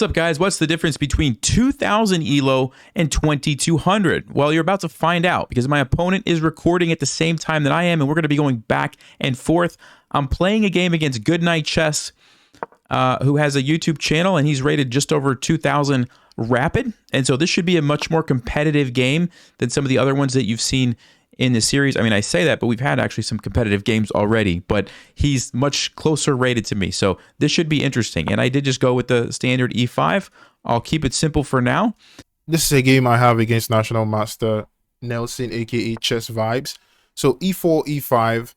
What's up, guys? What's the difference between 2000 ELO and 2200? Well, you're about to find out because my opponent is recording at the same time that I am, and we're going to be going back and forth. I'm playing a game against GoodknightChess, who has a YouTube channel, and he's rated just over 2000 rapid. And so this should be a much more competitive game than some of the other ones that you've seen in the series. I mean, I say that, but we've had actually some competitive games already, but he's much closer rated to me. So this should be interesting. And I did just go with the standard E5. I'll keep it simple for now. This is a game I have against National Master Nelson, aka Chess Vibes. So E4, E5.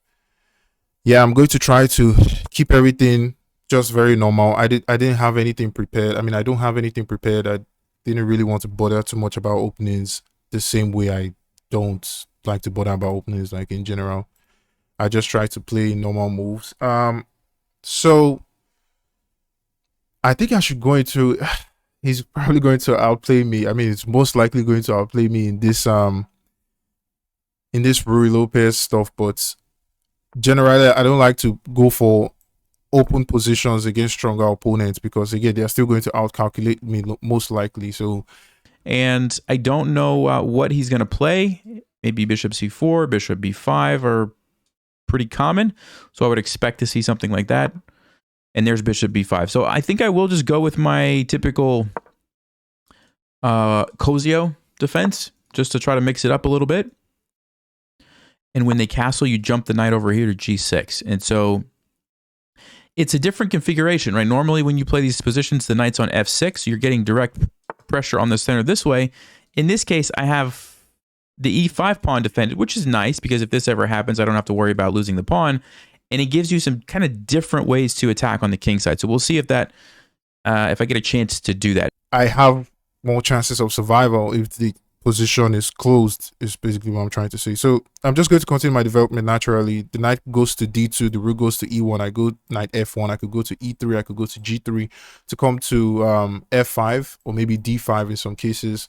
Yeah, I'm going to try to keep everything just very normal. I didn't have anything prepared. I mean, I don't have anything prepared. I didn't really want to bother too much about openings the same way I don't like to bother about openings, like in general. I just try to play normal moves. So I think I should go into he's probably going to outplay me. I mean, it's most likely going to outplay me in this Ruy Lopez stuff, but generally I don't like to go for open positions against stronger opponents because again, they're still going to outcalculate me most likely. So, and I don't know what he's going to play. Maybe bishop c4, bishop b5 are pretty common. So I would expect to see something like that. And there's bishop b5. So I think I will just go with my typical Cosio defense, just to try to mix it up a little bit. And when they castle, you jump the knight over here to g6. And so it's a different configuration, right? Normally when you play these positions, the knight's on f6. You're getting direct pressure on the center this way. In this case, I have the e5 pawn defended, which is nice because if this ever happens, I don't have to worry about losing the pawn. And it gives you some kind of different ways to attack on the king side. So we'll see if that, if I get a chance to do that. I have more chances of survival if the position is closed, is basically what I'm trying to say. So I'm just going to continue my development naturally. The knight goes to d2, the rook goes to e1, I go knight f1, I could go to e3, I could go to g3 to come to f5 or maybe d5 in some cases.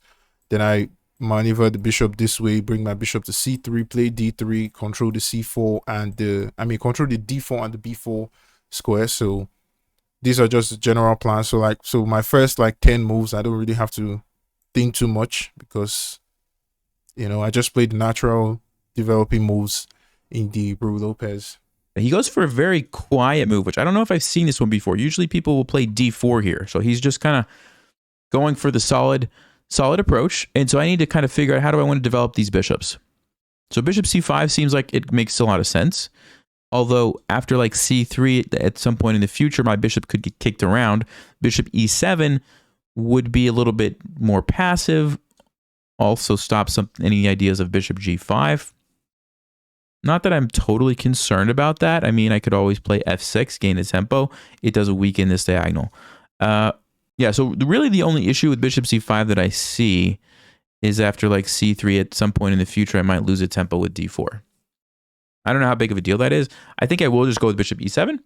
Then I maneuver the bishop this way, bring my bishop to c3, play d3, control the c4 and control the d4 and the b4 square. So these are just general plans. So my first 10 moves, I don't really have to think too much because I just played the natural developing moves in the Ruy Lopez. He goes for a very quiet move, which I don't know if I've seen this one before. Usually people will play d4 here. So he's just kind of going for the solid approach. And so I need to kind of figure out how do I want to develop these bishops. So bishop c5 seems like it makes a lot of sense. Although after c3 at some point in the future, my bishop could get kicked around. Bishop e7 would be a little bit more passive. Also stop any ideas of bishop g5. Not that I'm totally concerned about that. I mean, I could always play f6, gain the tempo. It does weaken this diagonal. Yeah, so really the only issue with bishop c5 that I see is after c3 at some point in the future, I might lose a tempo with d4. I don't know how big of a deal that is. I think I will just go with bishop e7.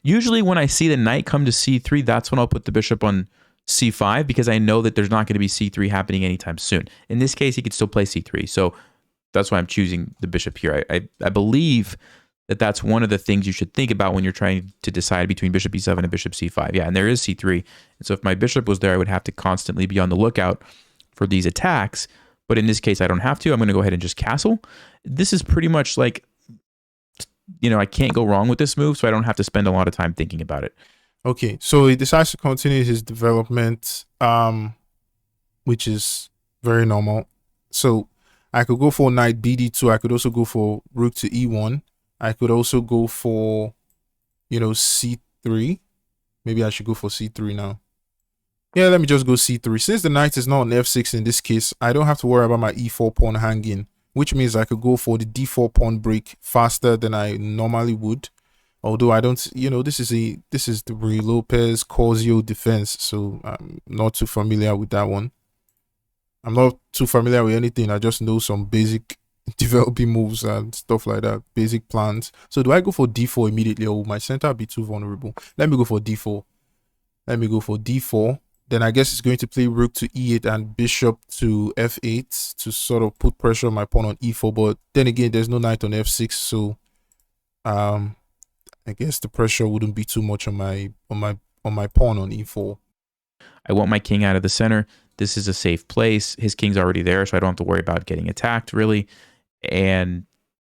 Usually when I see the knight come to c3, that's when I'll put the bishop on c5 because I know that there's not going to be c3 happening anytime soon. In this case, he could still play c3. So that's why I'm choosing the bishop here. I believe that that's one of the things you should think about when you're trying to decide between bishop e7 and bishop c5. Yeah, and there is c3. And so if my bishop was there, I would have to constantly be on the lookout for these attacks. But in this case, I don't have to. I'm going to go ahead and just castle. This is pretty much I can't go wrong with this move, so I don't have to spend a lot of time thinking about it. Okay, so he decides to continue his development, which is very normal. So I could go for knight bd2. I could also go for rook to e1. I could also go for, c3. Maybe I should go for c3 now. Yeah, let me just go c3. Since the knight is not on f6 in this case, I don't have to worry about my e4 pawn hanging, which means I could go for the d4 pawn break faster than I normally would. Although I don't, this is the Ruy Lopez Cosio defense, so I'm not too familiar with that one. I'm not too familiar with anything. I just know some basic developing moves and stuff like that, basic plans. So do I go for d4 immediately, or will my center be too vulnerable? Let me go for d4. Then I guess it's going to play rook to e8 and bishop to f8 to sort of put pressure on my pawn on e4. But then again, there's no knight on f6, so I guess the pressure wouldn't be too much on my on my pawn on e4. I want my king out of the center. This is a safe place. His king's already there, so I don't have to worry about getting attacked, really. And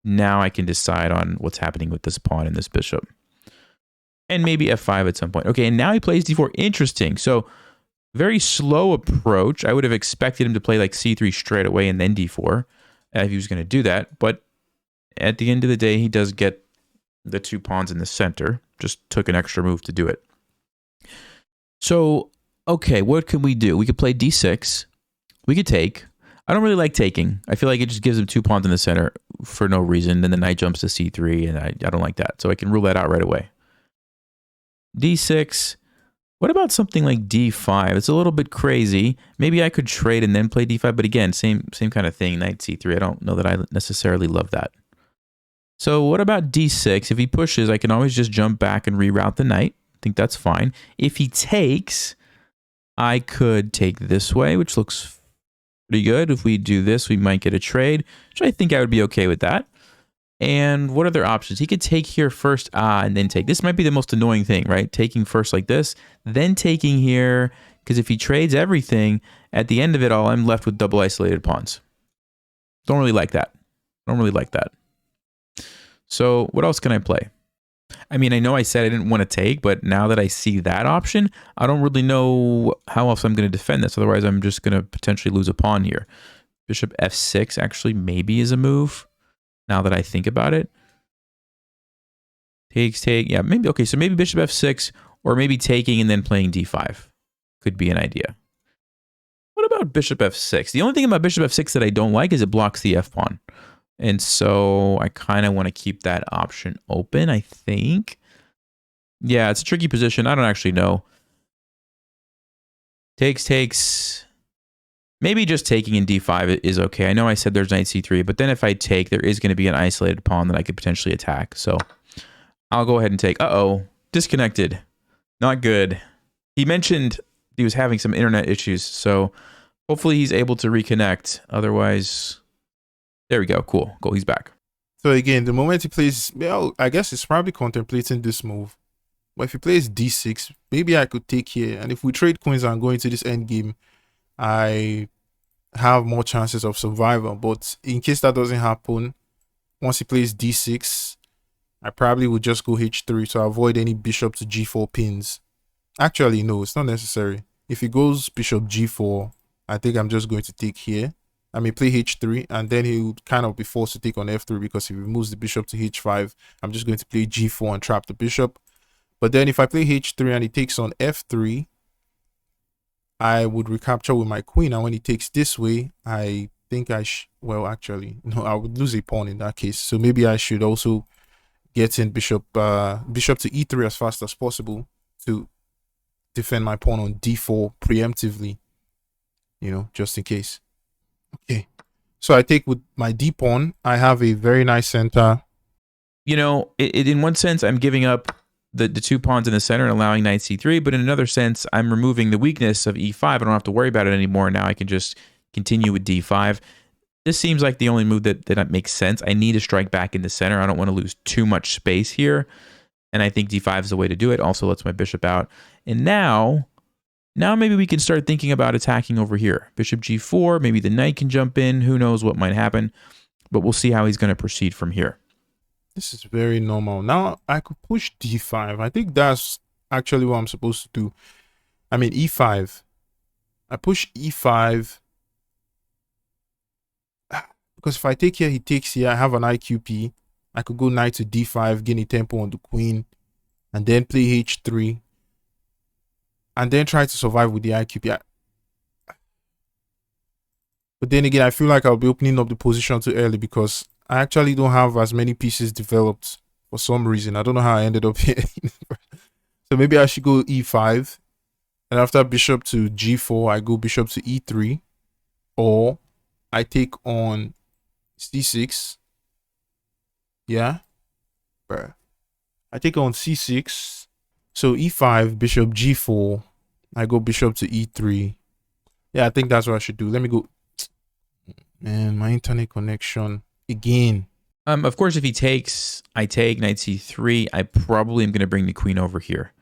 now I can decide on what's happening with this pawn and this bishop. And maybe f5 at some point. Okay, and now he plays d4. Interesting. So very slow approach. I would have expected him to play like c3 straight away and then d4 if he was going to do that. But at the end of the day, he does get the 2 pawns in the center. Just took an extra move to do it. So, okay, what can we do? We could play d6. We could take. I don't really like taking. I feel like it just gives him 2 pawns in the center for no reason. Then the knight jumps to c3, and I don't like that. So I can rule that out right away. d6. What about something like d5? It's a little bit crazy. Maybe I could trade and then play d5, but again, same kind of thing, knight c3. I don't know that I necessarily love that. So what about d6? If he pushes, I can always just jump back and reroute the knight. I think that's fine. If he takes, I could take this way, which looks pretty good. If we do this, we might get a trade, which I think I would be okay with that. And what other options? He could take here first, and then take. This might be the most annoying thing, right? Taking first like this, then taking here, because if he trades everything, at the end of it all, I'm left with double isolated pawns. Don't really like that. Don't really like that. So what else can I play? I mean, I know I said I didn't want to take, but now that I see that option, I don't really know how else I'm going to defend this. Otherwise, I'm just going to potentially lose a pawn here. Bishop f6 actually maybe is a move. Now that I think about it. Takes, take. Yeah, maybe. Okay, so maybe bishop f6 or maybe taking and then playing d5 could be an idea. What about bishop f6? The only thing about bishop f6 that I don't like is it blocks the f pawn. And so I kind of want to keep that option open, I think. Yeah, it's a tricky position. I don't actually know. Takes, takes. Maybe just taking in d5 is okay. I know I said there's knight c3, but then if I take, there is going to be an isolated pawn that I could potentially attack. So I'll go ahead and take. Uh-oh. Disconnected. Not good. He mentioned he was having some internet issues, so hopefully he's able to reconnect. Otherwise, there we go. Cool. He's back. So again, the moment he plays, well, I guess he's probably contemplating this move. But if he plays d6, maybe I could take here. And if we trade queens and go into this endgame, I have more chances of survival. But in case that doesn't happen, once he plays d6, I probably would just go h3 to avoid any bishop to g4 pins. Actually, no, it's not necessary. If he goes bishop g4, I think I'm just going to take here. I may play h3, and then he would kind of be forced to take on f3 because if he moves the bishop to h5, I'm just going to play g4 and trap the bishop. But then if I play h3 and he takes on f3, I would recapture with my queen, and when he takes this way, I think well, actually, no, I would lose a pawn in that case. So maybe I should also get in bishop to e3 as fast as possible to defend my pawn on d4 preemptively, you know, just in case. Okay, so I take with my d pawn. I have a very nice center. You know, in one sense, I'm giving up the 2 pawns in the center and allowing knight c3, but in another sense, I'm removing the weakness of e5. I don't have to worry about it anymore. Now I can just continue with d5. This seems like the only move that makes sense. I need to strike back in the center. I don't want to lose too much space here, and I think d5 is the way to do it. Also lets my bishop out. And now maybe we can start thinking about attacking over here. Bishop g4, maybe the knight can jump in. Who knows what might happen, but we'll see how he's going to proceed from here. This is very normal. Now I could push d5. I think that's actually what I'm supposed to do. I mean e5. I push e5 because if I take here, he takes here. I have an IQP. I could go knight to d5, gain a tempo on the queen, and then play h3, and then try to survive with the IQP. But then again, I feel like I'll be opening up the position too early because I actually don't have as many pieces developed for some reason. I don't know how I ended up here. So maybe I should go e5. And after bishop to g4, I go bishop to e3. Or I take on c6. Yeah. I take on c6. So e5, bishop g4. I go bishop to e3. Yeah, I think that's what I should do. Let me go. Man, my internet connection. Again. Of course, if he takes, I take knight c3. I probably am going to bring the queen over here.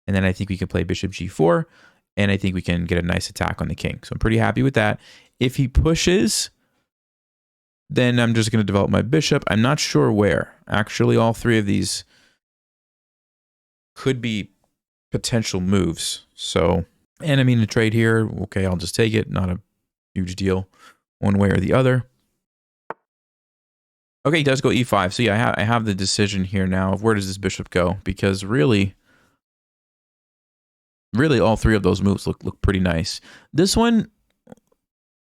And then I think we can play bishop g4, and I think we can get a nice attack on the king. So I'm pretty happy with that. If he pushes, then I'm just going to develop my bishop. I'm not sure where. Actually, all three of these could be potential moves. So, and I mean, the trade here, okay, I'll just take it. Not a huge deal one way or the other. Okay, he does go e5. So yeah, I have the decision here now of where does this bishop go? Because really all three of those moves look pretty nice. This one,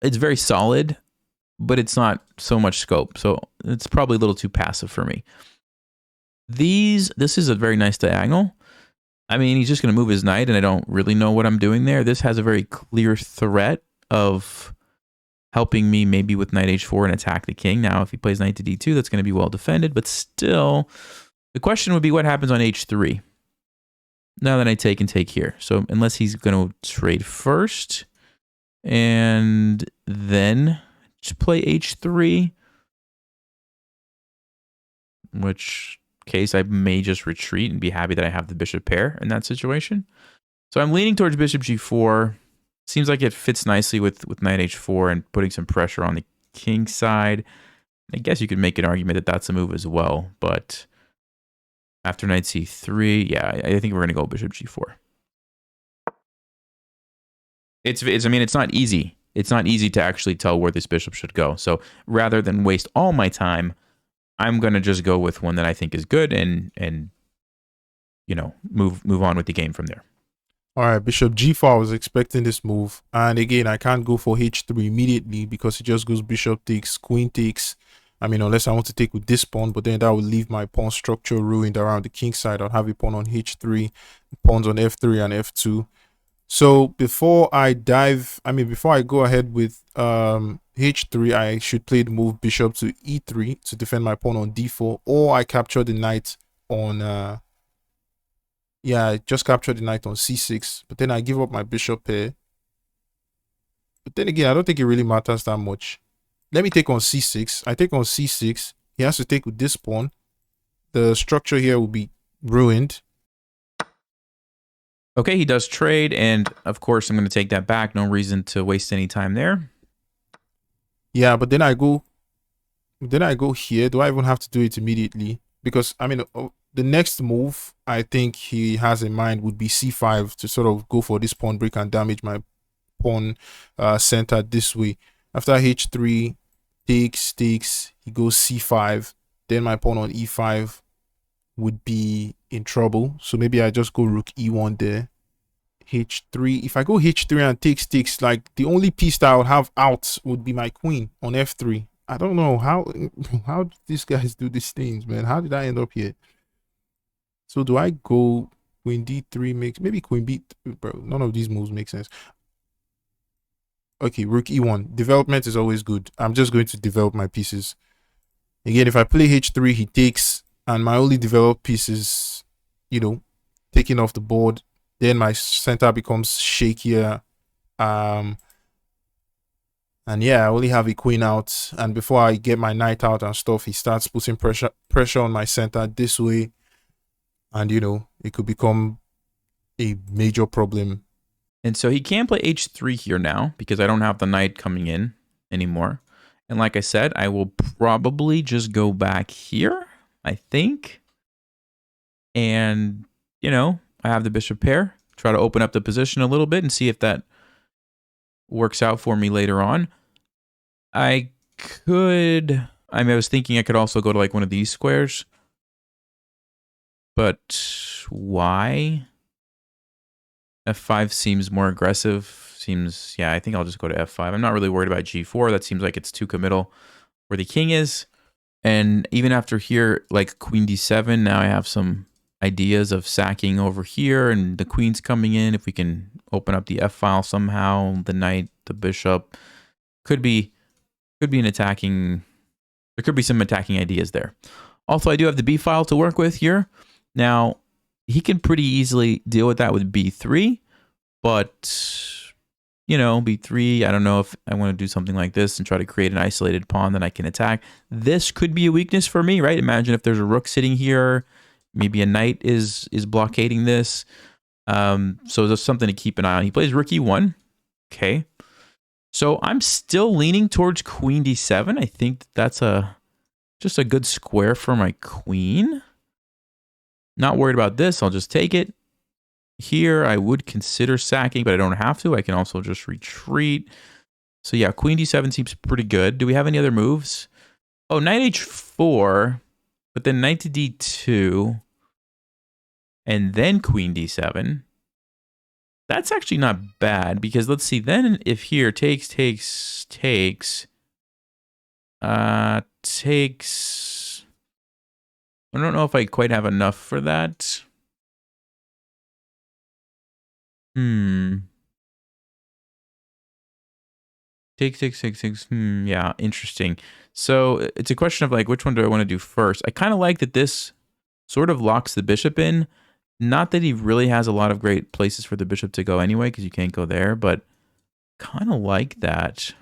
it's very solid, but it's not so much scope. So it's probably a little too passive for me. This is a very nice diagonal. I mean, he's just going to move his knight, and I don't really know what I'm doing there. This has a very clear threat of helping me maybe with knight h4 and attack the king. Now, if he plays knight to d2, that's going to be well defended, but still, the question would be what happens on h3. Now that I take and take here. So unless he's going to trade first and then play h3, which case I may just retreat and be happy that I have the bishop pair in that situation. So I'm leaning towards bishop g4. Seems like it fits nicely with knight h4 and putting some pressure on the king side. I guess you could make an argument that that's a move as well, but after knight c3, yeah, I think we're going to go bishop g4. I mean, it's not easy. It's not easy to actually tell where this bishop should go. So rather than waste all my time, I'm going to just go with one that I think is good and you know, move on with the game from there. All right, bishop g4, I was expecting this move. And again, I can't go for h3 immediately because it just goes bishop takes, queen takes. I mean, unless I want to take with this pawn, but then that would leave my pawn structure ruined around the king side. I'll have a pawn on h3, pawns on f3 and f2. So before I go ahead with h3, I should play the move bishop to e3 to defend my pawn on d4, or I capture the knight on I just captured the knight on c6, but then I give up my bishop pair. But then again, I don't think it really matters that much. Let me take on c6. I take on c6. He has to take with this pawn. The structure here will be ruined. Okay, he does trade, and of course I'm going to take that back. No reason to waste any time there. Yeah, but then I go here. Do I even have to do it immediately? Because, I mean, the next move I think he has in mind would be c5 to sort of go for this pawn break and damage my pawn center this way. After h3 takes, he goes c5. Then my pawn on e5 would be in trouble. So maybe I just go rook e1 there. h3. If I go h3 and takes, like the only piece that I would have out would be my queen on f3. I don't know how these guys do these things, man. How did I end up here? So do I go queen d3 makes maybe queen b, bro? None of these moves make sense. Okay, rook e1. Development is always good. I'm just going to develop my pieces. Again, if I play h3, he takes, and my only developed piece is, you know, taking off the board. Then my center becomes shakier. And yeah, I only have a queen out. And before I get my knight out and stuff, he starts putting pressure on my center this way. And, you know, it could become a major problem. And so he can play h3 here now because I don't have the knight coming in anymore. And like I said, I will probably just go back here, I think. And, you know, I have the bishop pair. Try to open up the position a little bit and see if that works out for me later on. I was thinking I could also go to like one of these squares. But why? f5 seems more aggressive. Yeah, I think I'll just go to f5. I'm not really worried about g4. That seems like it's too committal where the king is. And even after here, like queen d7, now I have some ideas of sacking over here and the queen's coming in. If we can open up the f-file somehow, the knight, the bishop, could be an attacking, there could be some attacking ideas there. Also, I do have the b-file to work with here. Now, he can pretty easily deal with that with b3, but, you know, b3, I don't know if I want to do something like this and try to create an isolated pawn that I can attack. This could be a weakness for me, right? Imagine if there's a rook sitting here, maybe a knight is blockading this. So there's something to keep an eye on. He plays rook e1. Okay. So I'm still leaning towards queen d7. I think that's just a good square for my queen. Not worried about this. I'll just take it. Here, I would consider sacking, but I don't have to. I can also just retreat. So yeah, queen d7 seems pretty good. Do we have any other moves? Oh, knight h4, but then knight to d2, and then queen d7. That's actually not bad, because let's see, then if here takes, I don't know if I quite have enough for that. Takes. Yeah, interesting. So it's a question of like, which one do I want to do first? I kind of like that this sort of locks the bishop in. Not that he really has a lot of great places for the bishop to go anyway, because you can't go there, but kind of like that.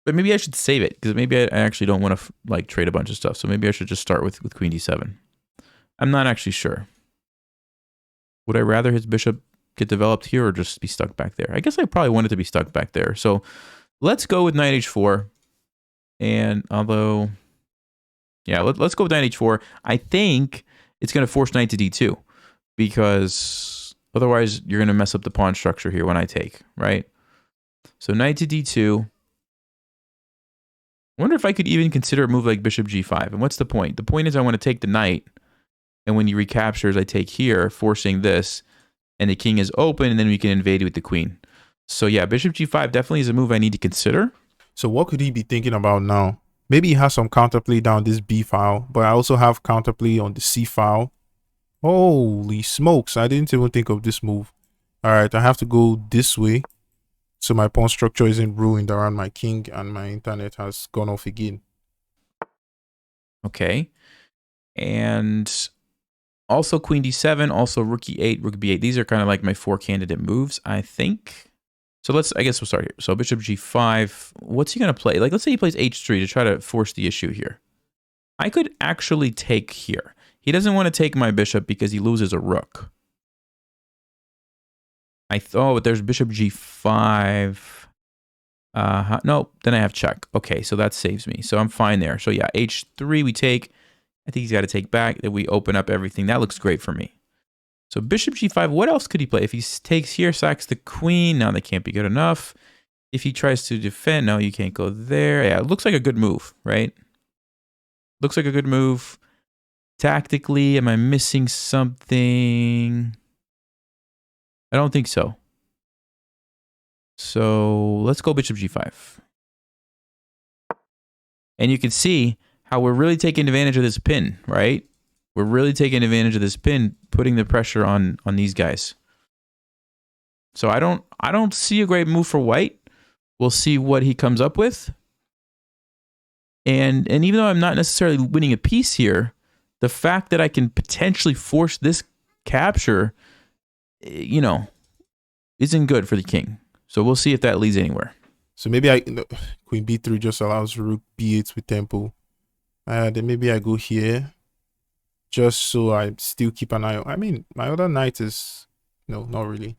But maybe I should save it, because maybe I actually don't want to like trade a bunch of stuff. So maybe I should just start with queen d7. I'm not actually sure. Would I rather his bishop get developed here or just be stuck back there? I guess I probably want it to be stuck back there. So let's go with knight h4. And although, yeah, let's go with knight h4. I think it's going to force knight to d2, because otherwise you're going to mess up the pawn structure here when I take, right? So knight to d2. I wonder if I could even consider a move like bishop g5. And what's the point? The point is I want to take the knight, and when he recaptures, I take here, forcing this, and the king is open, and then we can invade with the queen. So yeah, bishop g5 definitely is a move I need to consider. So what could he be thinking about now? Maybe he has some counterplay down this b file, but I also have counterplay on the c file. Holy smokes, I didn't even think of this move. All right, I have to go this way, so my pawn structure isn't ruined around my king and my internet has gone off again. Okay. And also queen d7, also rook e8, rook b8. These are kind of like my 4 candidate moves, I think. So I guess we'll start here. So bishop g5, what's he going to play? Like, let's say he plays h3 to try to force the issue here. I could actually take here. He doesn't want to take my bishop because he loses a rook. But there's bishop g5. No, then I have check. Okay, so that saves me. So I'm fine there. So yeah, h3 we take. I think he's got to take back. Then we open up everything. That looks great for me. So bishop g5, what else could he play? If he takes here, sacks the queen. Now that can't be good enough. If he tries to defend, no, you can't go there. Yeah, it looks like a good move, right? Looks like a good move. Tactically, am I missing something? I don't think so. So let's go bishop g5. And you can see how we're really taking advantage of this pin, right? We're really taking advantage of this pin, putting the pressure on these guys. So I don't see a great move for white. We'll see what he comes up with. And even though I'm not necessarily winning a piece here, the fact that I can potentially force this capture, isn't good for the king. So we'll see if that leads anywhere. So maybe queen b3 just allows rook b8 with tempo. Then maybe I go here, just so I still keep an eye on. I mean, my other knight is, no, not really.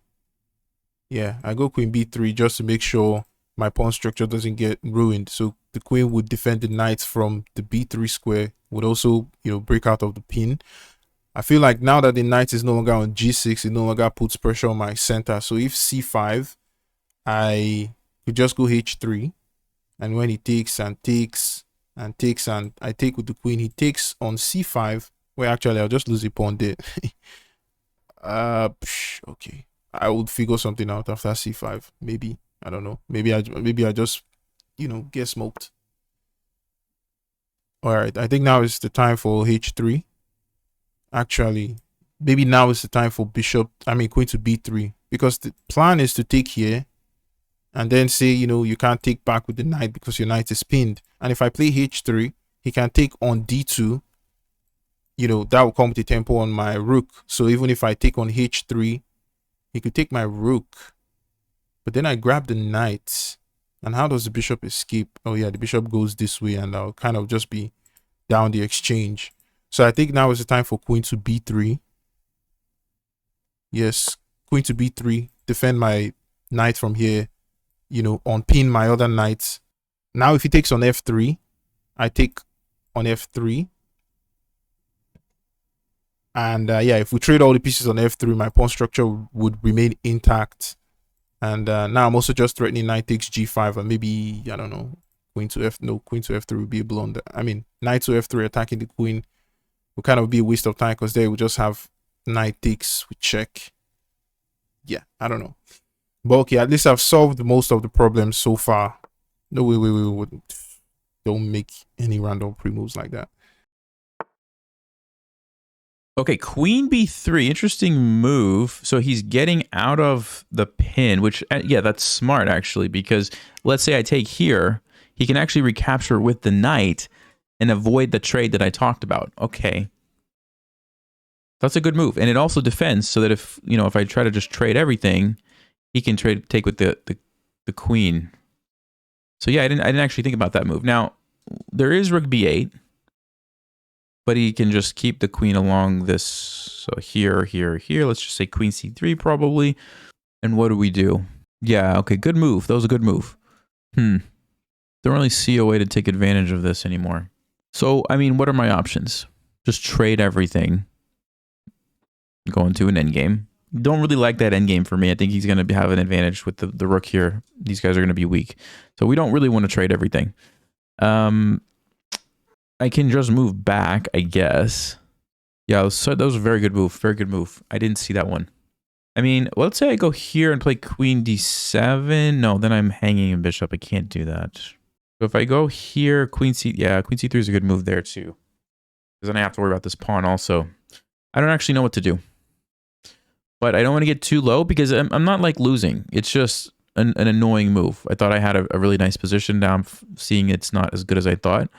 Yeah, I go queen b3 just to make sure my pawn structure doesn't get ruined. So the queen would defend the knight from the b3 square, would also, break out of the pin. I feel like now that the knight is no longer on g6, it no longer puts pressure on my center. So if c5, I could just go h3. And when he takes and takes and takes and I take with the queen, he takes on c5. Well, actually, I'll just lose a pawn there. Okay. I would figure something out after c5. Maybe. I don't know. Maybe I just, get smoked. All right. I think now is the time for h3. Actually, maybe now is the time for queen to b3. Because the plan is to take here. And then say, you can't take back with the knight because your knight is pinned. And if I play h3, he can take on d2. That will come with a tempo on my rook. So even if I take on h3, he could take my rook. But then I grab the knight. And how does the bishop escape? Oh yeah, the bishop goes this way and I'll kind of just be down the exchange. So I think now is the time for queen to b3. Yes, queen to b3, defend my knight from here, you know, unpin my other knights. Now if he takes on f3, I take on f3. And yeah, if we trade all the pieces on f3, my pawn structure would remain intact. And now I'm also just threatening knight takes g5, and maybe, I don't know, queen to f3 would be a blunder. I mean, knight to f3 attacking the queen would kind of be a waste of time, because there we just have knight takes with check. Yeah, I don't know. But okay, at least I've solved most of the problems so far. No, wait. Don't make any random pre-moves like that. Okay, queen b3, interesting move. So he's getting out of the pin, which, yeah, that's smart actually, because let's say I take here, he can actually recapture with the knight and avoid the trade that I talked about. Okay. That's a good move. And it also defends, so that if, you know, if I try to just trade everything, he can take with the queen. So yeah, I didn't actually think about that move. Now, there is rook b8. But he can just keep the queen along this. So here. Let's just say queen c3 probably. And what do we do? Yeah, okay, good move. That was a good move. Don't really see a way to take advantage of this anymore. So, I mean, what are my options? Just trade everything. Go into an endgame. Don't really like that endgame for me. I think he's going to have an advantage with the rook here. These guys are going to be weak. So we don't really want to trade everything. I can just move back, I guess. Yeah, that was a very good move. Very good move. I didn't see that one. I mean, let's say I go here and play queen d7. No, then I'm hanging a bishop. I can't do that. So if I go here, queen c3 is a good move there too. Because then I have to worry about this pawn also. I don't actually know what to do. But I don't want to get too low, because I'm not like losing. It's just an annoying move. I thought I had a really nice position. Now I'm seeing it's not as good as I thought.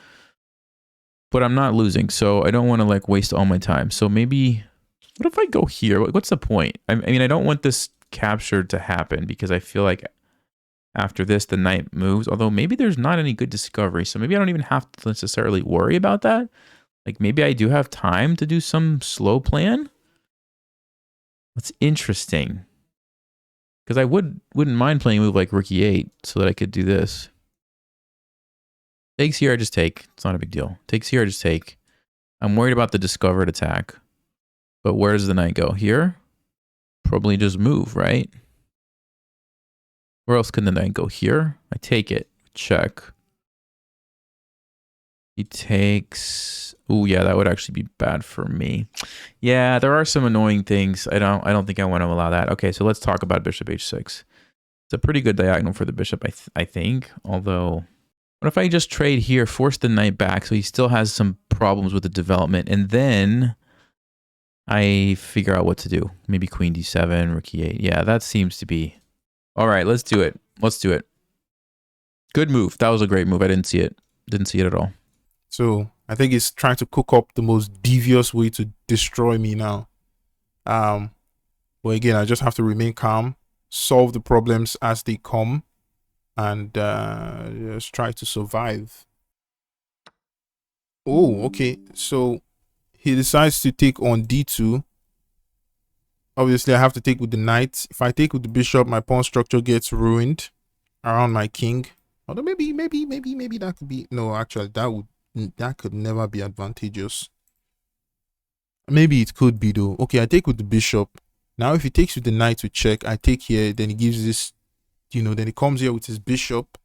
But I'm not losing, so I don't want to like waste all my time. So maybe, what if I go here? What's the point? I mean, I don't want this capture to happen, because I feel like after this, the knight moves. Although maybe there's not any good discovery, so maybe I don't even have to necessarily worry about that. Like maybe I do have time to do some slow plan. That's interesting, because I wouldn't mind playing a move like rook e8 so that I could do this. Takes here, I just take. It's not a big deal. Takes here, I just take. I'm worried about the discovered attack. But where does the knight go? Here? Probably just move, right? Where else can the knight go? Here? I take it. Check. He takes... Oh yeah, that would actually be bad for me. Yeah, there are some annoying things. I don't think I want to allow that. Okay, so let's talk about bishop h6. It's a pretty good diagonal for the bishop, I think. Although... What if I just trade here, force the knight back, so he still has some problems with the development, and then I figure out what to do. Maybe queen d7, rook e8. Yeah, that seems to be... All right, let's do it. Let's do it. Good move. That was a great move. I didn't see it. Didn't see it at all. So I think he's trying to cook up the most devious way to destroy me now. But again, I just have to remain calm, solve the problems as they come, and just try to survive. Oh, okay. So he decides to take on d2. Obviously, I have to take with the knight. If I take with the bishop, my pawn structure gets ruined around my king. Although maybe that could be... No, actually, that could never be advantageous. Maybe it could be though. Okay, I take with the bishop. Now, if he takes with the knight to check, I take here. Then he gives this, you know, then he comes here with his bishop,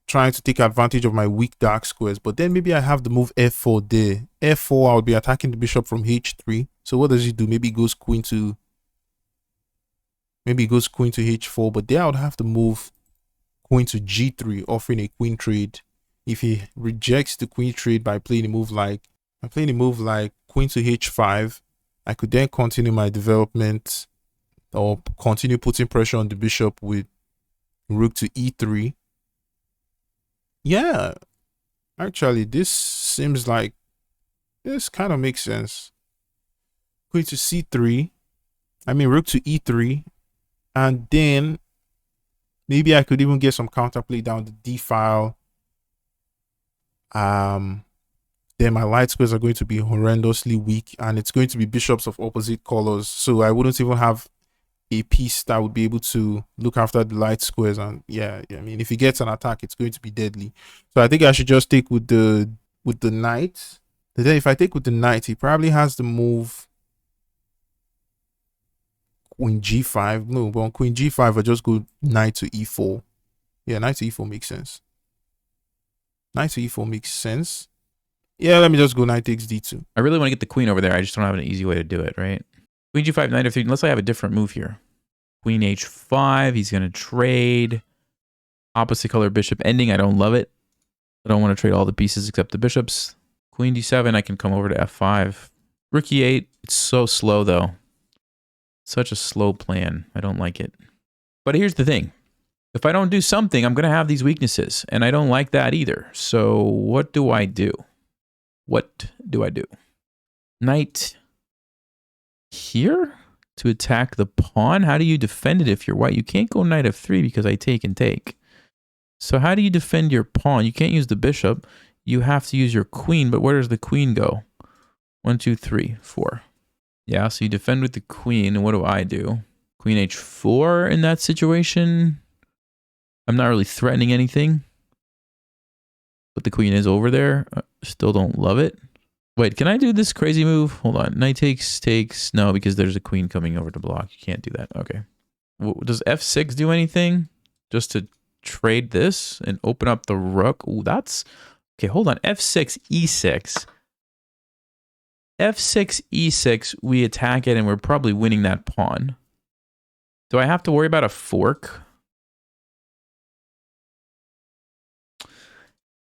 trying to take advantage of my weak dark squares. But then maybe I have the move f4 there. f4, I'll be attacking the bishop from h3. So what does he do? Maybe he goes queen to... Maybe he goes queen to h4. But there I would have to move queen to g3, offering a queen trade. If he rejects the queen trade by playing a move like... I'm playing a move like queen to h5. I could then continue my development, or continue putting pressure on the bishop with rook to e3. Yeah, actually, this seems like... This kind of makes sense. Queen to c3. I mean, rook to e3. And then maybe I could even get some counterplay down the d file. then my light squares are going to be horrendously weak, and it's going to be bishops of opposite colors. So I wouldn't even have a piece that would be able to look after the light squares. And yeah, I mean, if he gets an attack, it's going to be deadly. So I think I should just take with the knight. Then if I take with the knight, he probably has the move queen g5. No, but on queen g5, I just go knight to e4. Yeah, knight to e4 makes sense. Knight to e4 makes sense. Yeah, let me just go knight takes d2. I really want to get the queen over there. I just don't have an easy way to do it, right? Queen g5, knight f3, unless I have a different move here. Queen h5, he's going to trade. Opposite color bishop ending, I don't love it. I don't want to trade all the pieces except the bishops. Queen d7, I can come over to f5. Rook e8, it's so slow though. Such a slow plan. I don't like it. But here's the thing. If I don't do something, I'm going to have these weaknesses. And I don't like that either. So what do I do? What do I do? Knight here to attack the pawn? How do you defend it if you're white? You can't go knight f3 because I take and take. So how do you defend your pawn? You can't use the bishop. You have to use your queen, but where does the queen go? 1, 2, 3, 4. Yeah, so you defend with the queen, and what do I do? Queen h4 in that situation. I'm not really threatening anything. But the queen is over there. Still don't love it. Wait, can I do this crazy move? Hold on. Knight takes. No, because there's a queen coming over to block. You can't do that. Okay. Does f6 do anything? Just to trade this and open up the rook? Ooh, that's... Okay, hold on. f6, e6. f6, e6, we attack it and we're probably winning that pawn. Do I have to worry about a fork?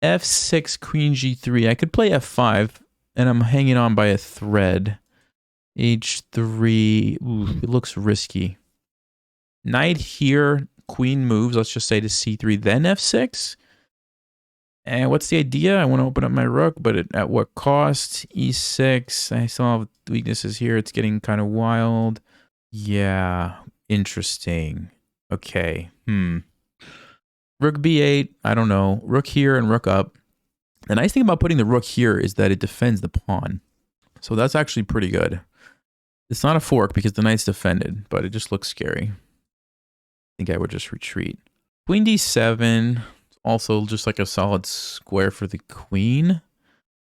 f6, queen g3. I could play f5 and I'm hanging on by a thread. h3. Ooh, it looks risky. Knight here, queen moves. Let's just say to c3, then f6. And what's the idea? I want to open up my rook, but at what cost? e6. I still have weaknesses here. It's getting kind of wild. Yeah, interesting. Okay. Rook b8. I don't know. Rook here and rook up. The nice thing about putting the rook here is that it defends the pawn. So that's actually pretty good. It's not a fork because the knight's defended, but it just looks scary. I think I would just retreat. Queen d7. Also just like a solid square for the queen.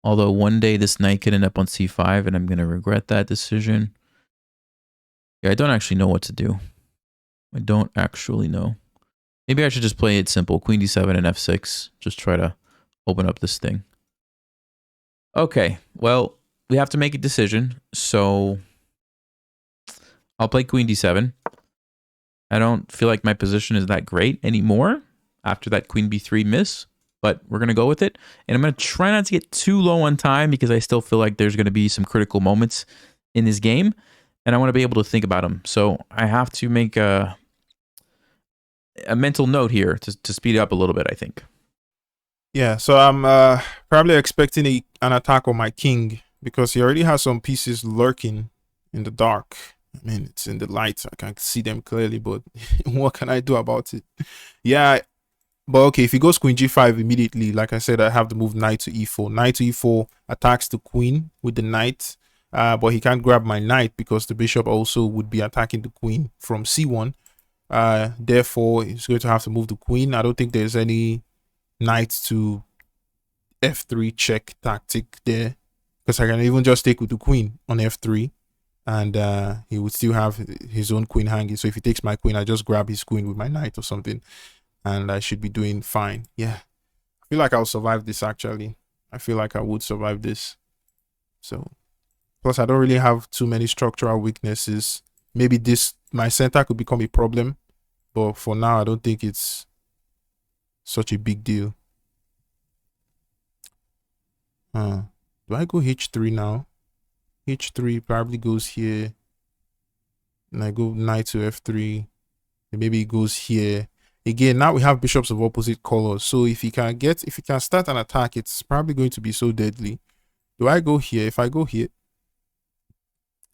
Although one day this knight could end up on c5 and I'm going to regret that decision. Yeah, I don't actually know what to do. I don't actually know. Maybe I should just play it simple. Queen d7 and f6. Just try to open up this thing. Okay, well, we have to make a decision. So I'll play queen d7. I don't feel like my position is that great anymore after that queen b3 miss, but we're going to go with it. And I'm going to try not to get too low on time because I still feel like there's going to be some critical moments in this game. And I want to be able to think about them. So I have to make a mental note here to speed it up a little bit, I think. Yeah, so I'm probably expecting an attack on my king because he already has some pieces lurking in the dark. I mean, it's in the light. I can't see them clearly, but what can I do about it? Yeah, but okay, if he goes queen g5 immediately, like I said, I have to move knight to e4. Knight to e4 attacks the queen with the knight, but he can't grab my knight because the bishop also would be attacking the queen from c1. Therefore, he's going to have to move the queen. I don't think there's any knight to f3 check tactic there because I can even just take with the queen on f3 and he would still have his own queen hanging. So if he takes my queen, I just grab his queen with my knight or something and I should be doing fine. Yeah, I feel like I'll survive this actually. I feel like I would survive this. So plus I don't really have too many structural weaknesses. Maybe my center could become a problem, but for now I don't think it's such a big deal. Do I go h3 now? h3 probably goes here. And I go knight to f3. And maybe it goes here. Again, now we have bishops of opposite colors. So if he can start an attack, it's probably going to be so deadly. Do I go here? If I go here,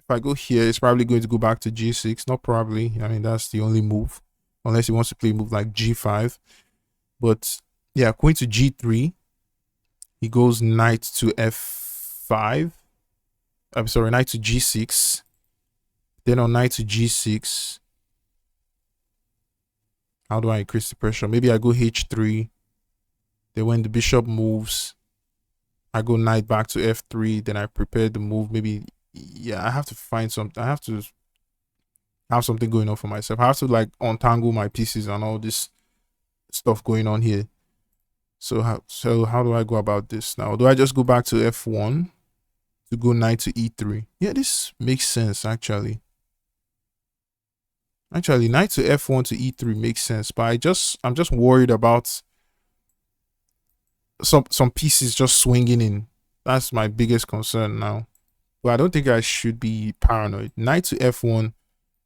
it's probably going to go back to g6. Not probably. I mean, that's the only move. Unless he wants to play a move like g5. But yeah, queen to g3. He goes knight to f5. I'm sorry, knight to g6. Then on knight to g6. How do I increase the pressure? Maybe I go h3. Then when the bishop moves, I go knight back to f3. Then I prepare the move. Maybe, yeah, I have to find something. I have to have something going on for myself. I have to like untangle my pieces and all this stuff going on here. So how do I go about this now? Do I just go back to f1 to go knight to e3? Yeah, this makes sense actually. Actually, knight to f1 to e3 makes sense, but I'm just worried about some pieces just swinging in. That's my biggest concern now. But I don't think I should be paranoid. Knight to f1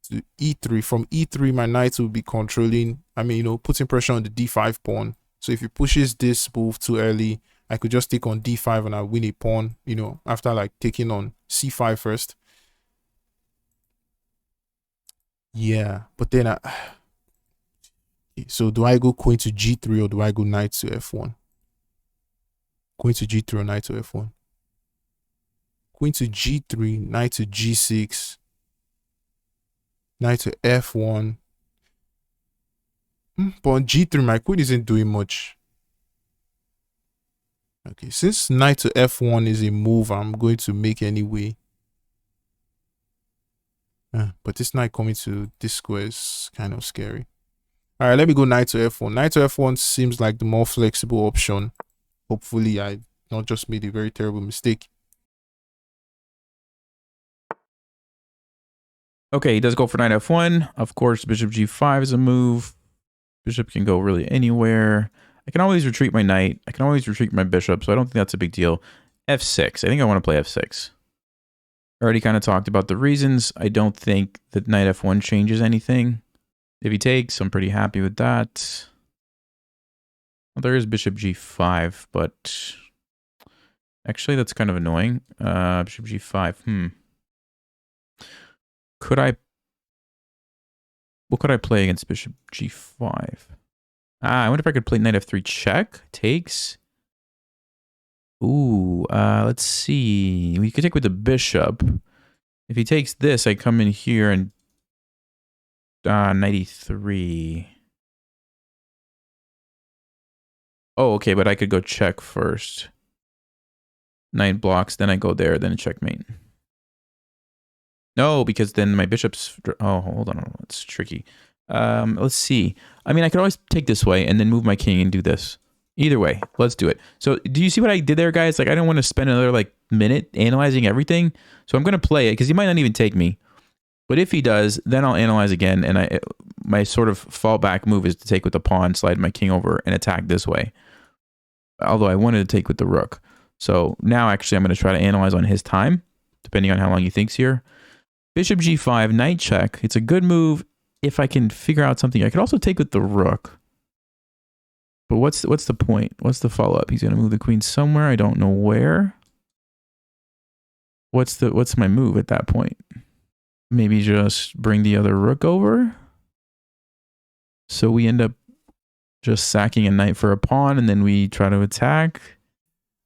to e3. From e3, my knight will be controlling, putting pressure on the d5 pawn. So if he pushes this move too early, I could just take on d5 and I win a pawn, after like taking on c5 first. Yeah, but then so do I go queen to g3 or do I go knight to f1? Queen to g3 or knight to f1? Queen to g3, knight to g6, knight to f1. But on g3, my queen isn't doing much. Okay, since knight to f1 is a move I'm going to make anyway. But this knight coming to this square is kind of scary. All right, let me go knight to f1. Knight to f1 seems like the more flexible option. Hopefully, I not just made a very terrible mistake. Okay, he does go for knight f1. Of course, bishop g5 is a move. Bishop can go really anywhere. I can always retreat my knight. I can always retreat my bishop, so I don't think that's a big deal. f6. I think I want to play f6. I already kind of talked about the reasons. I don't think that knight f1 changes anything. If he takes, I'm pretty happy with that. Well, there is bishop g5, but actually that's kind of annoying. Bishop g5. What could I play against bishop g5? I wonder if I could play knight f3 check. Takes. Ooh, let's see. We could take with the bishop. If he takes this, I come in here and knight e3. Oh, okay, but I could go check first. Knight blocks, then I go there, then checkmate. No, because then my bishop's... Oh, hold on. It's tricky. Let's see. I mean, I could always take this way and then move my king and do this. Either way, let's do it. So do you see what I did there, guys? Like, I don't want to spend another like minute analyzing everything. So I'm going to play it because he might not even take me. But if he does, then I'll analyze again. And my sort of fallback move is to take with the pawn, slide my king over, and attack this way. Although I wanted to take with the rook. So now actually I'm going to try to analyze on his time, depending on how long he thinks here. Bishop g5, knight check. It's a good move if I can figure out something. I could also take with the rook. But what's the point? What's the follow-up? He's going to move the queen somewhere. I don't know where. What's my move at that point? Maybe just bring the other rook over? So we end up just sacking a knight for a pawn, and then we try to attack.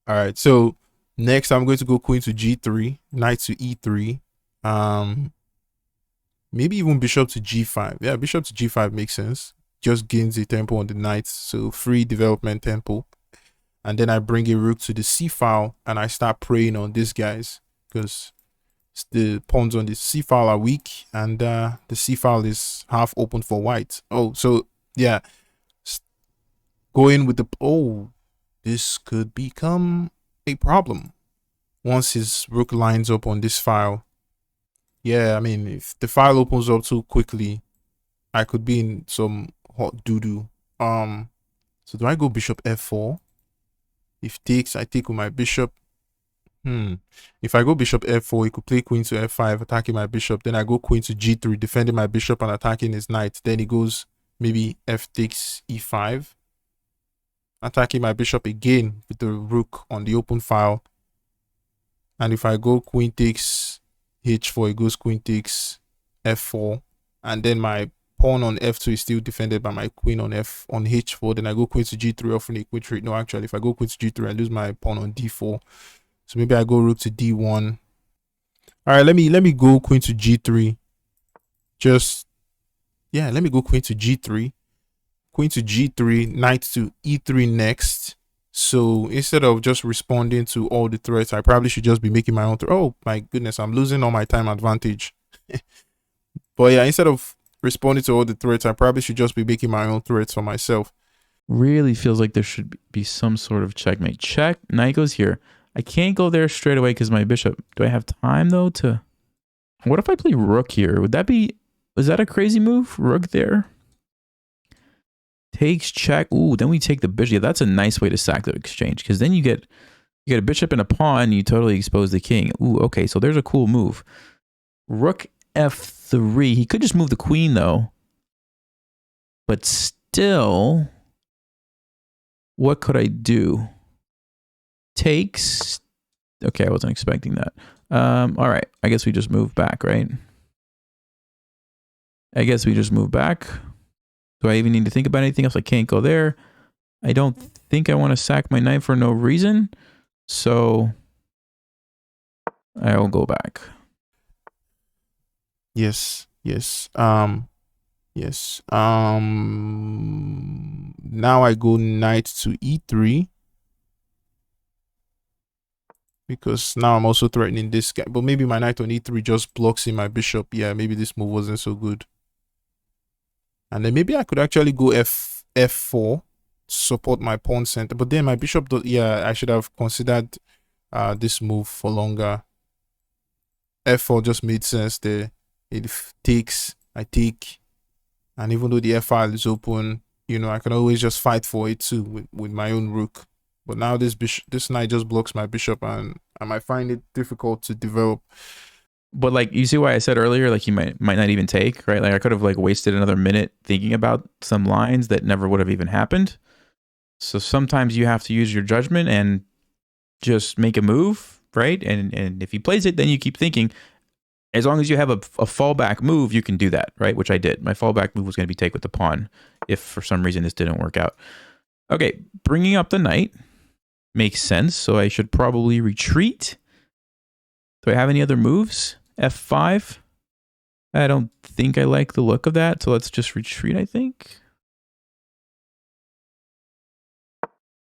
All right, so next I'm going to go queen to g3, knight to e3. Maybe even bishop to g5. Yeah, bishop to g5 makes sense. Just gains a tempo on the knight, so free development tempo. And then I bring a rook to the c file and I start preying on these guys because the pawns on the c file are weak and the c file is half open for white. Oh, so yeah, going with the this could become a problem once his rook lines up on this file. Yeah, I mean, if the file opens up too quickly, I could be in some hot doo-doo. So do I go bishop f4? If takes, I take with my bishop. If I go bishop f4, he could play queen to f5, attacking my bishop. Then I go queen to g3, defending my bishop and attacking his knight. Then he goes maybe f takes e5, attacking my bishop again with the rook on the open file. And if I go queen takes h4, it goes queen takes f4, and then my pawn on f2 is still defended by my queen on h4. Then I go queen to g3, offering a quick retreat. No, actually, if I go queen to g3, I lose my pawn on d4. So maybe I go rook to d1. All right, let me go queen to g3. Let me go queen to g3. Queen to g3, knight to e3 next. So instead of just responding to all the threats, I probably should just be making my own oh my goodness, I'm losing all my time advantage. But yeah, instead of responding to all the threats, I probably should just be making my own threats for myself. Really feels like there should be some sort of checkmate. Check, knight goes here. I can't go there straight away because my bishop. Do I have time though to... What if I play rook here? Would that be... Is that a crazy move? Rook there? Takes, check. Ooh, then we take the bishop. Yeah, that's a nice way to sack the exchange because then you get a bishop and a pawn and you totally expose the king. Ooh, okay, so there's a cool move. Rook f3. He could just move the queen though. But still, what could I do? Takes. Okay, I wasn't expecting that. All right, I guess we just move back, right? I guess we just move back. Do I even need to think about anything else? I can't go there. I don't think I want to sack my knight for no reason. So I will go back. Yes. Now I go knight to e3. Because now I'm also threatening this guy. But maybe my knight on e3 just blocks in my bishop. Yeah, maybe this move wasn't so good. And then maybe I could actually go f4 to support my pawn center. But then my bishop does... Yeah, I should have considered this move for longer. f4 just made sense there. It takes, I take. And even though the f file is open, you know, I can always just fight for it too with my own rook. But now this knight just blocks my bishop, and I might find it difficult to develop. But like, you see why I said earlier, like, you might not even take, right? Like, I could have like wasted another minute thinking about some lines that never would have even happened. So sometimes you have to use your judgment and just make a move, right? And if he plays it, then you keep thinking. As long as you have a fallback move, you can do that, right? Which I did. My fallback move was going to be take with the pawn if for some reason this didn't work out. Okay, bringing up the knight makes sense. So I should probably retreat. Do I have any other moves? F5. I don't think I like the look of that. So let's just retreat, I think.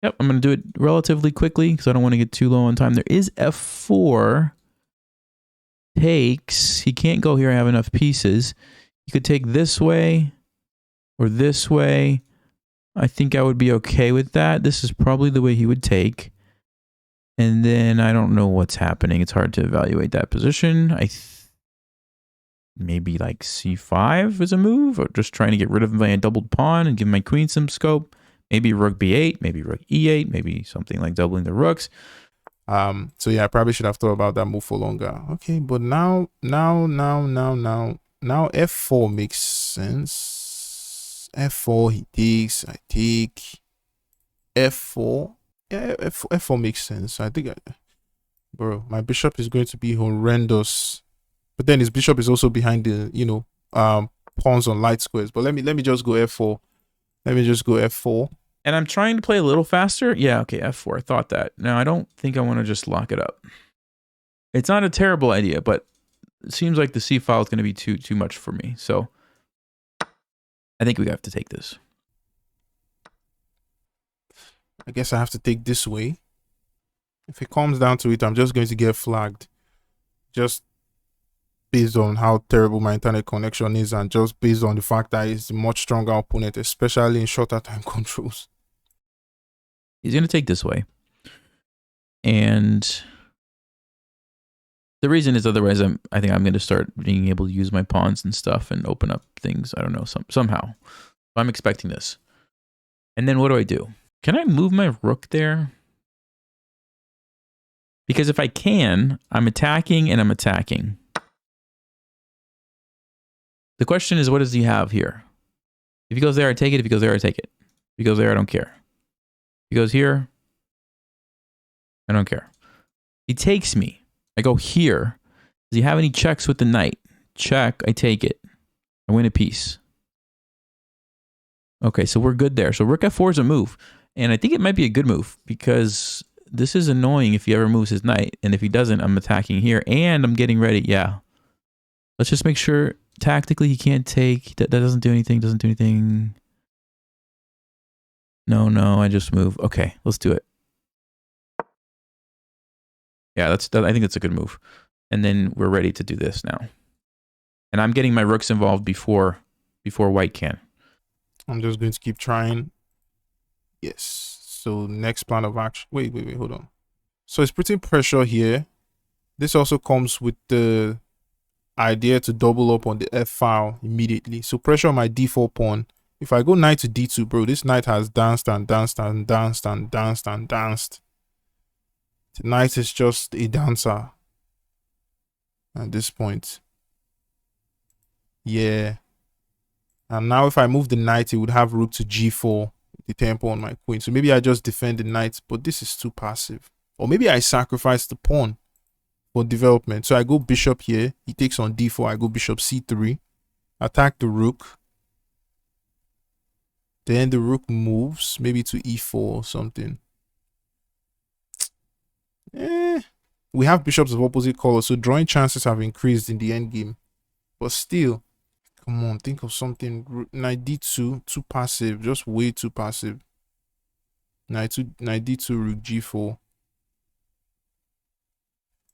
Yep, I'm going to do it relatively quickly because I don't want to get too low on time. There is F4. Takes. He can't go here. I have enough pieces. He could take this way or this way. I think I would be okay with that. This is probably the way he would take. And then I don't know what's happening. It's hard to evaluate that position. Maybe like C5 is a move, or just trying to get rid of my doubled pawn and give my queen some scope. Maybe rook B8, maybe rook E8, maybe something like doubling the rooks. So yeah, I probably should have thought about that move for longer. Okay, but now F4 makes sense. F4 he takes, I take. F4. Yeah, F4 makes sense. I think bro, my bishop is going to be horrendous. But then his bishop is also behind the, you know, pawns on light squares. But let me just go F4. Let me just go F4. And I'm trying to play a little faster. Yeah, okay, F4. I thought that. Now, I don't think I want to just lock it up. It's not a terrible idea, but it seems like the C file is going to be too much for me. So I think we have to take this. I guess I have to take this way. If it comes down to it, I'm just going to get flagged. Just based on how terrible my internet connection is, and just based on the fact that it's a much stronger opponent, especially in shorter time controls. He's going to take this way. And the reason is otherwise I think I'm going to start being able to use my pawns and stuff and open up things. I don't know, somehow. I'm expecting this. And then what do I do? Can I move my rook there? Because if I can, I'm attacking and I'm attacking. The question is, what does he have here? If he goes there, I take it. If he goes there, I take it. If he goes there, I don't care. If he goes here, I don't care. He takes me. I go here. Does he have any checks with the knight? Check, I take it. I win a piece. Okay, so we're good there. So rook f4 is a move. And I think it might be a good move because this is annoying if he ever moves his knight. And if he doesn't, I'm attacking here and I'm getting ready. Yeah. Let's just make sure tactically he can't take. That doesn't do anything. Doesn't do anything. No, I just move. Okay, let's do it. Yeah, I think that's a good move. And then we're ready to do this now. And I'm getting my rooks involved before white can. I'm just going to keep trying. Yes. So next plan of action. Wait, hold on. So it's putting pressure here. This also comes with the idea to double up on the F file immediately. So pressure on my D4 pawn. If I go knight to D2, bro, this knight has danced and danced and danced and danced and danced. The knight is just a dancer at this point. Yeah. And now if I move the knight, it would have rook to G4, the tempo on my queen. So maybe I just defend the knight, but this is too passive. Or maybe I sacrifice the pawn for development. So I go bishop here. He takes on D4. I go bishop C3. Attack the rook. Then the rook moves, maybe to E4 or something. We have bishops of opposite color, so drawing chances have increased in the endgame. But still, come on, think of something. Knight D2, too passive, just way too passive. Knight D2, rook G4.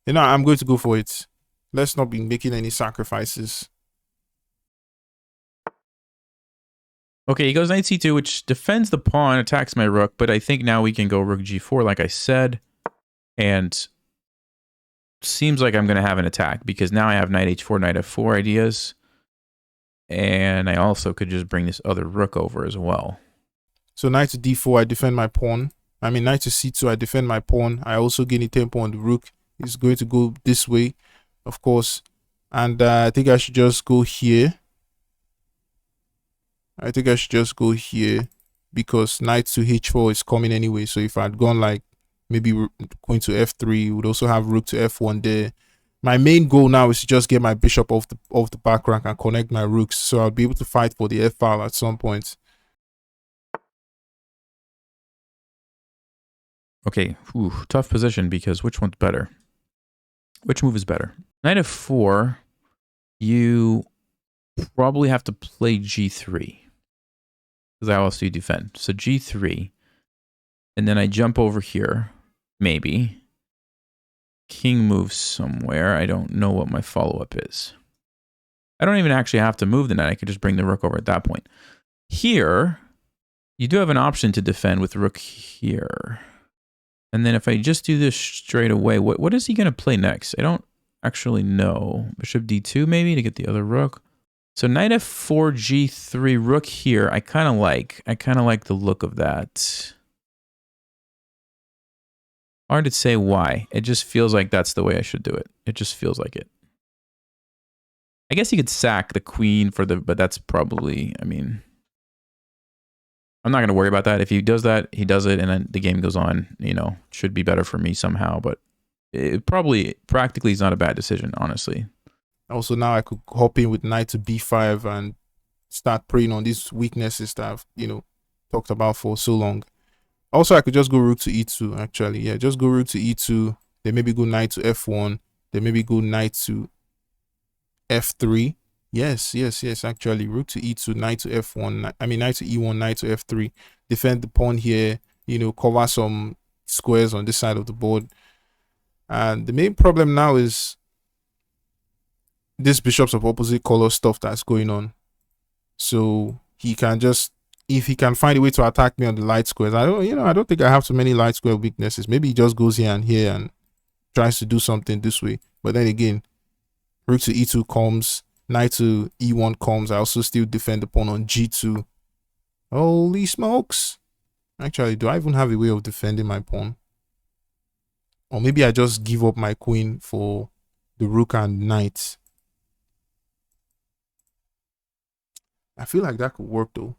You know, I'm going to go for it. Let's not be making any sacrifices. Okay, he goes knight c2, which defends the pawn, attacks my rook, but I think now we can go rook g4, like I said. And seems like I'm going to have an attack, because now I have knight h4, knight f4 ideas. And I also could just bring this other rook over as well. So knight to d4, I defend my pawn. I mean, knight to c2, I defend my pawn. I also gain a tempo on the rook. It's going to go this way, of course. And I think I should just go here. I think I should just go here because knight to h4 is coming anyway. So if I'd gone like maybe queen to f3, would also have rook to f1 there. My main goal now is to just get my bishop off the back rank and connect my rooks, so I'll be able to fight for the f file at some point. Okay, tough position, because which one's better? Which move is better? Knight f4, you probably have to play g3. Because how else do you defend? So g3, and then I jump over here, maybe. King moves somewhere. I don't know what my follow-up is. I don't even actually have to move the knight. I could just bring the rook over at that point. Here, you do have an option to defend with rook here. And then if I just do this straight away, what is he going to play next? I don't actually know. Bishop d2 maybe to get the other rook. So knight f4, g3, rook here. I kind of like the look of that. Hard to say why. It just feels like that's the way I should do it. It just feels like it. I guess he could sack the queen for the, but that's probably, I mean, I'm not going to worry about that. If he does that, he does it, and then the game goes on. You know, should be better for me somehow, but it probably practically is not a bad decision, honestly. Also, now I could hop in with knight to b5 and start preying on these weaknesses that I've, you know, talked about for so long. Also, I could just go rook to e2, actually. Yeah, just go rook to e2. Then maybe go knight to f1. Then maybe go knight to f3. Yes, actually. Rook to e2, knight to f1. I mean, knight to e1, knight to f3. Defend the pawn here. You know, cover some squares on this side of the board. And the main problem now is this bishops of opposite color stuff that's going on. So he can just, if he can find a way to attack me on the light squares, I don't think I have too many light square weaknesses. Maybe he just goes here and tries to do something this way. But then again, rook to e2 comes, knight to e1 comes. I also still defend the pawn on g2. Holy smokes. Actually, do I even have a way of defending my pawn? Or maybe I just give up my queen for the rook and knight. I feel like that could work though.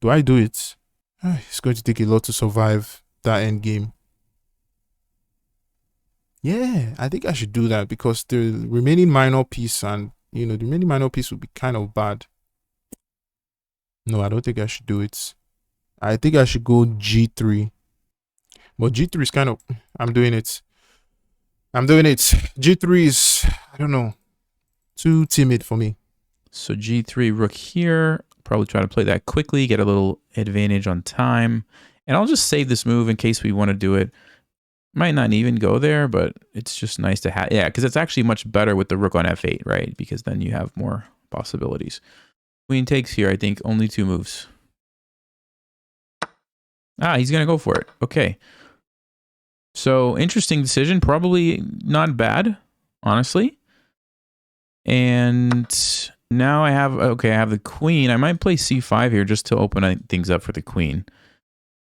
Do I do it? It's going to take a lot to survive that end game. Yeah, I think I should do that because the remaining minor piece and, you know, the remaining minor piece would be kind of bad. No, I don't think I should do it. I think I should go G3. But G3 is kind of, I'm doing it. I'm doing it. G3 is, I don't know, too timid for me. So G3, rook here. Probably try to play that quickly, get a little advantage on time. And I'll just save this move in case we want to do it. Might not even go there, but it's just nice to have. Yeah, because it's actually much better with the rook on f8, right? Because then you have more possibilities. Queen takes here, I think, only 2 moves. Ah, he's going to go for it. Okay. So, interesting decision. Probably not bad, honestly. And now I have, okay, I have the queen. I might play c5 here just to open things up for the queen.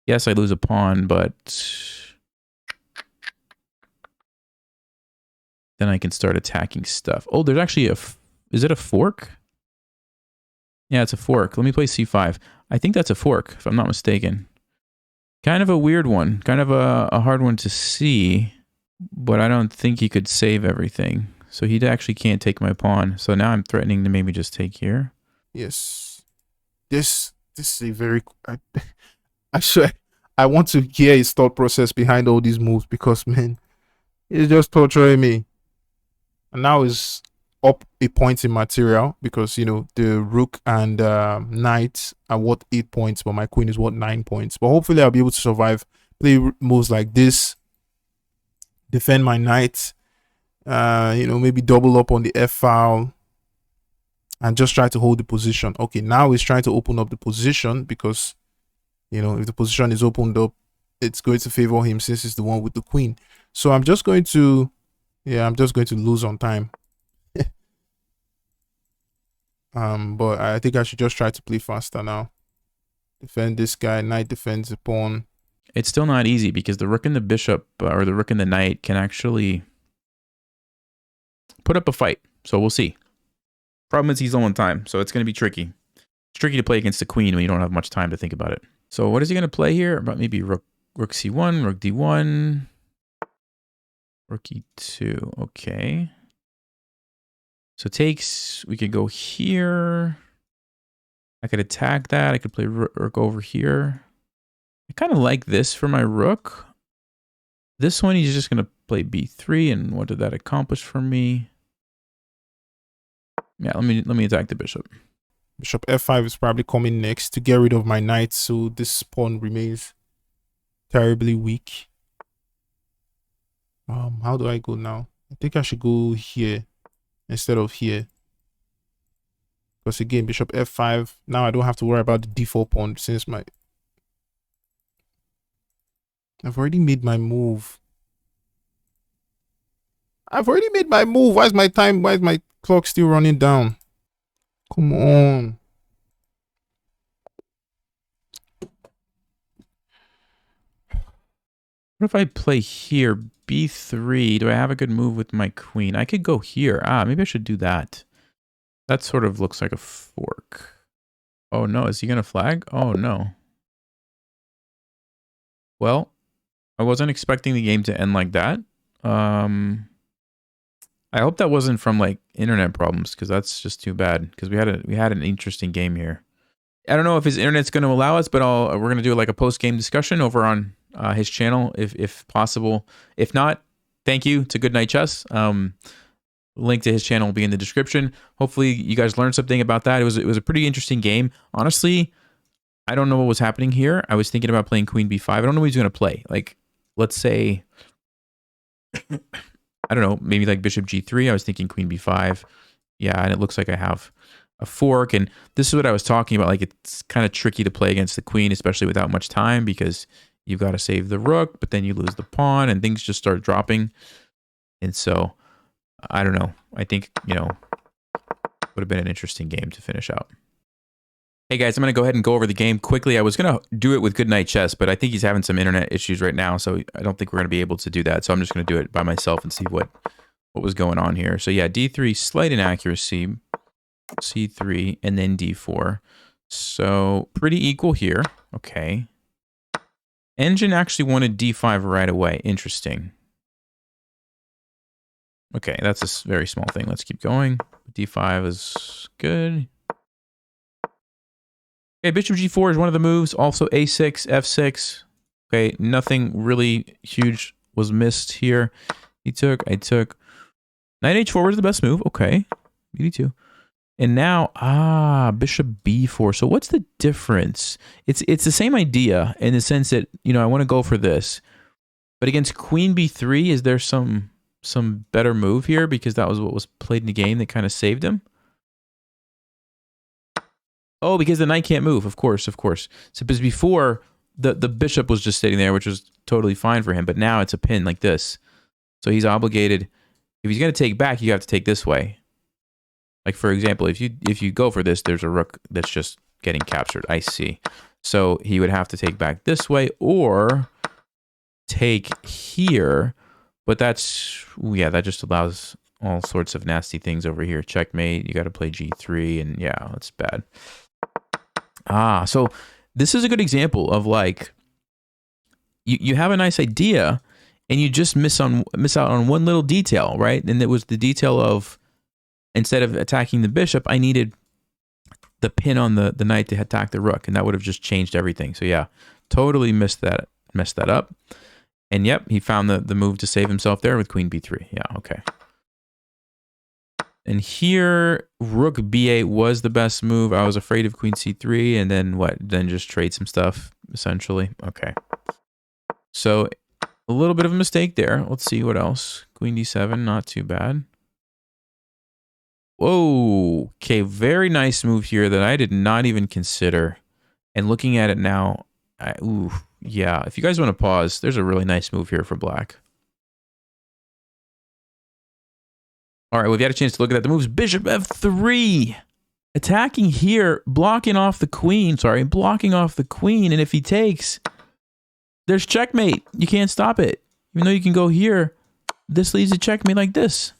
Yes, I lose a pawn, but then I can start attacking stuff. Oh, there's actually is it a fork? Yeah, it's a fork. Let me play c5. I think that's a fork, if I'm not mistaken. Kind of a weird one. Kind of a hard one to see, but I don't think he could save everything. So he actually can't take my pawn. So now I'm threatening to maybe just take here. Yes. This is a very, I swear, I want to hear his thought process behind all these moves because, man, it's just torturing me. And now is up a point in material because, you know, the rook and knight are worth 8 points, but my queen is worth 9 points. But hopefully I'll be able to survive, play moves like this, defend my knight, you know, maybe double up on the F file and just try to hold the position. Okay, now he's trying to open up the position because, you know, if the position is opened up, it's going to favor him since he's the one with the queen. So I'm just going to, yeah, I'm just going to lose on time. But I think I should just try to play faster now. Defend this guy, knight defends the pawn. It's still not easy because the rook and the bishop, or the rook and the knight, can actually put up a fight. So we'll see. Problem is he's low on time, so it's going to be tricky. It's tricky to play against the queen when you don't have much time to think about it. So what is he going to play here? About maybe rook c1, rook d1, rook e2. Okay. So takes, we could go here. I could attack that. I could play rook over here. I kind of like this for my rook. This one, he's just going to play b3, and what did that accomplish for me? Yeah, let me attack the bishop. Bishop f5 is probably coming next to get rid of my knight, so this pawn remains terribly weak. How do I go now? I think I should go here instead of here. Because again, bishop f5, now I don't have to worry about the d4 pawn since I've already made my move. I've already made my move. Why is my clock still running down? Come on. What if I play here, b3? Do I have a good move with my queen? I could go here. Ah, maybe I should do that. That sort of looks like a fork. Oh no, is he going to flag? Oh no. Well, I wasn't expecting the game to end like that. I hope that wasn't from like internet problems, because that's just too bad, because we had an interesting game here. I don't know if his internet's going to allow us, but we're going to do like a post-game discussion over on his channel if possible. If not, thank you to GoodknightChess. Link to his channel will be in the description. Hopefully you guys learned something about that. It was a pretty interesting game. Honestly, I don't know what was happening here. I was thinking about playing queen b5. I don't know what he's going to play. Like, let's say, I don't know, maybe like bishop g3. I was thinking queen b5. Yeah, and it looks like I have a fork. And this is what I was talking about. Like, it's kind of tricky to play against the queen, especially without much time, because you've got to save the rook, but then you lose the pawn and things just start dropping. And so, I don't know. I think, you know, would have been an interesting game to finish out. Hey guys, I'm going to go ahead and go over the game quickly. I was going to do it with GoodknightChess, but I think he's having some internet issues right now, so I don't think we're going to be able to do that. So I'm just going to do it by myself and see what was going on here. So yeah, d3, slight inaccuracy, c3, and then d4. So pretty equal here. Okay. Engine actually wanted d5 right away. Interesting. Okay, that's a very small thing. Let's keep going. d5 is good. Okay, bishop g4 is one of the moves. Also a6, f6. Okay, nothing really huge was missed here. He took, I took. Knight h4 was the best move. Okay, bb2. And now, bishop b4. So what's the difference? It's the same idea in the sense that, you know, I want to go for this. But against queen b3, is there some better move here? Because that was what was played in the game that kind of saved him. Oh, because the knight can't move. Of course, of course. So because before, the bishop was just sitting there, which was totally fine for him. But now it's a pin like this. So he's obligated. If he's going to take back, you have to take this way. Like, for example, if you go for this, there's a rook that's just getting captured. I see. So he would have to take back this way or take here. But that's, yeah, that just allows all sorts of nasty things over here. Checkmate. You got to play g3. And yeah, that's bad. So this is a good example of like, you have a nice idea and you just miss out on one little detail, right? And it was the detail of, instead of attacking the bishop, I needed the pin on the knight to attack the rook, and that would have just changed everything. So yeah, totally messed that up. And yep, he found the move to save himself there with queen b3. Yeah, okay. And here, rook b8 was the best move. I was afraid of queen c3, and then what? Then just trade some stuff, essentially. Okay. So a little bit of a mistake there. Let's see what else. Queen d7, not too bad. Whoa. Okay, very nice move here that I did not even consider. And looking at it now, ooh, yeah. If you guys want to pause, there's a really nice move here for black. All right, we've had a chance to look at that. The move's bishop f3. Attacking here, blocking off the queen. Sorry, blocking off the queen. And if he takes, there's checkmate. You can't stop it. Even though you can go here, this leads to checkmate like this.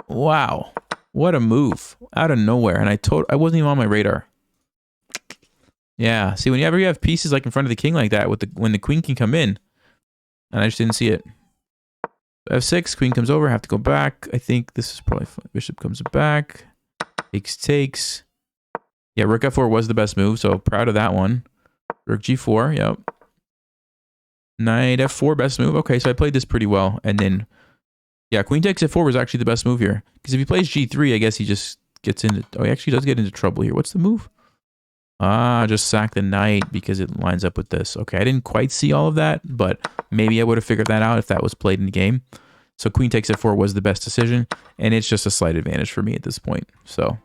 Wow. What a move. Out of nowhere. And I wasn't even on my radar. Yeah. See, whenever you have pieces like in front of the king like that, when the queen can come in, and I just didn't see it. f6, queen comes over, have to go back. I think this is probably fine. Bishop comes back. Takes. Yeah, rook f4 was the best move, so proud of that one. Rook g4, yep. Knight f4, best move. Okay, so I played this pretty well. And then, yeah, queen takes f4 was actually the best move here. Because if he plays g3, I guess he just gets into... Oh, he actually does get into trouble here. What's the move? Just sack the knight because it lines up with this. Okay, I didn't quite see all of that, but maybe I would have figured that out if that was played in the game. So queen takes f4 was the best decision, and it's just a slight advantage for me at this point. So,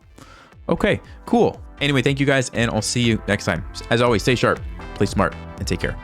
okay, cool. Anyway, thank you guys, and I'll see you next time. As always, stay sharp, play smart, and take care.